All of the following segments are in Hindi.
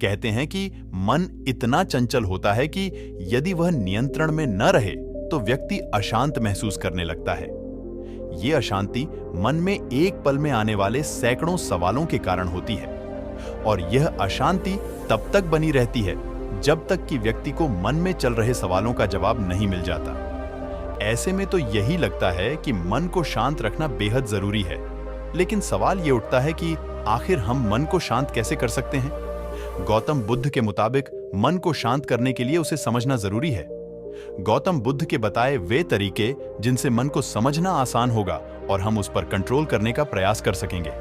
कहते हैं कि मन इतना चंचल होता है कि यदि वह नियंत्रण में न रहे तो व्यक्ति अशांत महसूस करने लगता है। ये अशांति मन में एक पल में आने वाले सैकड़ों सवालों के कारण होती है और यह अशांति तब तक बनी रहती है जब तक कि व्यक्ति को मन में चल रहे सवालों का जवाब नहीं मिल जाता। ऐसे में तो यही लगता है कि मन को शांत रखना बेहद जरूरी है, लेकिन सवाल ये उठता है कि आखिर हम मन को शांत कैसे कर सकते हैं? गौतम बुद्ध के मुताबिक मन को शांत करने के लिए उसे समझना जरूरी है। गौतम बुद्ध के बताए वे तरीके जिनसे मन को समझना आसान होगा और हम उस पर कंट्रोल करने का प्रयास कर सकेंगे।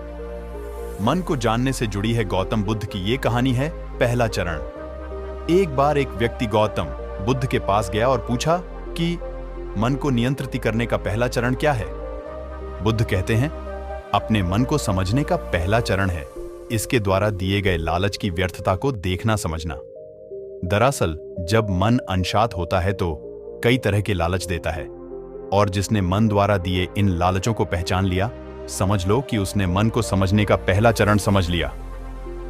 मन को जानने से जुड़ी है गौतम बुद्ध की ये कहानी है पहला चरण। एक बार एक व्यक्ति गौतम बुद्ध के पास गया और पूछा कि मन को नियंत्रित करने का पहला चरण क्या है? बुद्ध कहते हैं, अपने मन को समझने का पहला चरण है इसके द्वारा दिए गए लालच की व्यर्थता को देखना समझना। दरअसल जब मन अनशांत होता है तो कई तरह के लालच देता है और जिसने मन द्वारा दिए इन लालचों को पहचान लिया, समझ लो कि उसने मन को समझने का पहला चरण समझ लिया।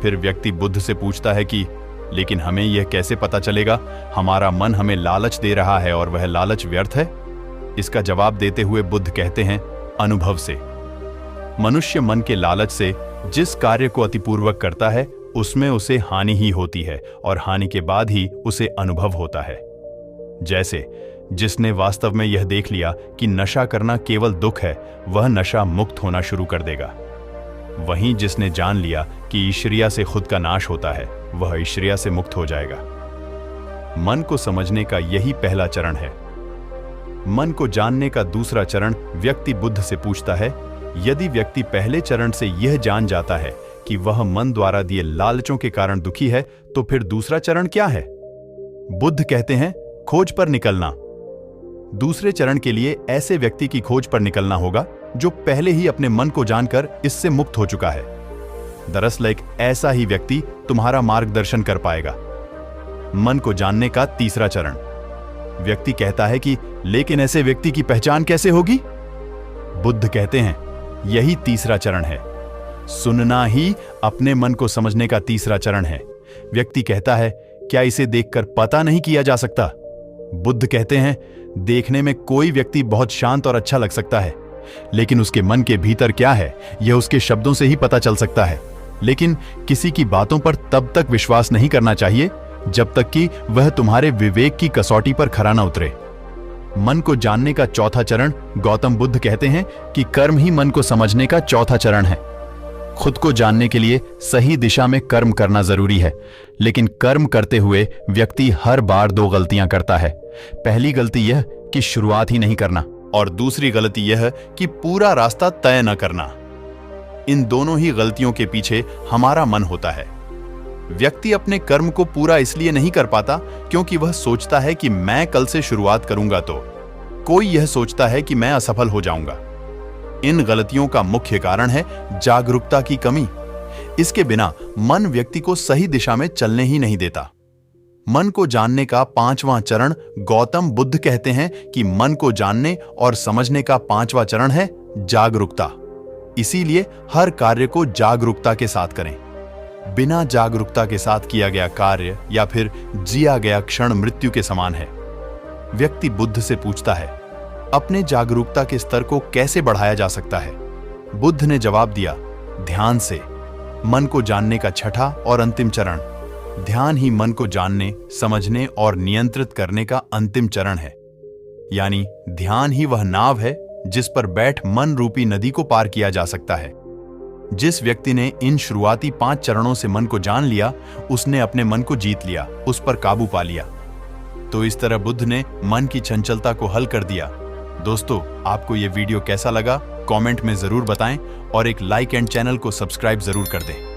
फिर व्यक्ति बुद्ध से पूछता है कि लेकिन हमें यह कैसे पता चलेगा हमारा मन हमें लालच दे रहा है और वह लालच व्यर्थ है? इसका जवाब देते हुए बुद्ध कहते हैं, अनुभव से। मनुष्य मन के लालच से जिस कार्य को अतिपूर्वक करता है उसमें उसे हानि ही होती है और हानि के बाद ही उसे अनुभव होता है। जैसे जिसने वास्तव में यह देख लिया कि नशा करना केवल दुख है, वह नशा मुक्त होना शुरू कर देगा। वहीं जिसने जान लिया कि ईश्वरिया से खुद का नाश होता है, वह ईश्वरिया से मुक्त हो जाएगा। मन को समझने का यही पहला चरण है। मन को जानने का दूसरा चरण व्यक्ति बुद्ध से पूछता है, यदि व्यक्ति पहले चरण से यह जान जाता है कि वह मन द्वारा दिए लालचों के कारण दुखी है, तो फिर दूसरा चरण क्या है? बुद्ध कहते हैं, खोज पर निकलना। दूसरे चरण के लिए ऐसे व्यक्ति की खोज पर निकलना होगा जो पहले ही अपने मन को जानकर इससे मुक्त हो चुका है। दरअसल एक ऐसा ही व्यक्ति तुम्हारा मार्गदर्शन कर पाएगा। मन को जानने का तीसरा चरण। व्यक्ति कहता है कि लेकिन ऐसे व्यक्ति की पहचान कैसे होगी? बुद्ध कहते हैं, यही तीसरा चरण है। सुनना ही अपने मन को समझने का तीसरा चरण है। व्यक्ति कहता है, क्या इसे देखकर पता नहीं किया जा सकता? बुद्ध कहते हैं, देखने में कोई व्यक्ति बहुत शांत और अच्छा लग सकता है, लेकिन उसके मन के भीतर क्या है यह उसके शब्दों से ही पता चल सकता है। लेकिन किसी की बातों पर तब तक विश्वास नहीं करना चाहिए जब तक कि वह तुम्हारे विवेक की कसौटी पर खरा न उतरे। मन को जानने का चौथा चरण गौतम बुद्ध कहते हैं कि कर्म ही मन को समझने का चौथा चरण है। खुद को जानने के लिए सही दिशा में कर्म करना जरूरी है, लेकिन कर्म करते हुए व्यक्ति हर बार दो गलतियां करता है। पहली गलती यह कि शुरुआत ही नहीं करना और दूसरी गलती यह कि पूरा रास्ता तय न करना। इन दोनों ही गलतियों के पीछे हमारा मन होता है। व्यक्ति अपने कर्म को पूरा इसलिए नहीं कर पाता क्योंकि वह सोचता है कि मैं कल से शुरुआत करूंगा तो कोई यह सोचता है कि मैं असफल हो जाऊंगा। इन गलतियों का मुख्य कारण है जागरूकता की कमी। इसके बिना मन व्यक्ति को सही दिशा में चलने ही नहीं देता। मन को जानने का पांचवां चरण गौतम बुद्ध कहते हैं कि मन को जानने और समझने का पांचवा चरण है जागरूकता। इसीलिए हर कार्य को जागरूकता के साथ करें। बिना जागरूकता के साथ किया गया कार्य या फिर जिया गया क्षण मृत्यु के समान है। व्यक्ति बुद्ध से पूछता है, अपने जागरूकता के स्तर को कैसे बढ़ाया जा सकता है? बुद्ध ने जवाब दिया, ध्यान से। मन को जानने का छठा और अंतिम चरण। ध्यान ही मन को जानने, समझने और नियंत्रित करने का अंतिम चरण है। यानी ध्यान ही वह नाव है जिस पर बैठ मन रूपी नदी को पार किया जा सकता है। जिस व्यक्ति ने इन शुरुआती 5 चरणों से मन को जान लिया, उसने अपने मन को जीत लिया, उस पर काबू पा लिया। तो इस तरह बुद्ध ने मन की चंचलता को हल कर दिया। दोस्तों, आपको यह वीडियो कैसा लगा कमेंट में जरूर बताएं और एक लाइक एंड चैनल को सब्सक्राइब जरूर कर दें।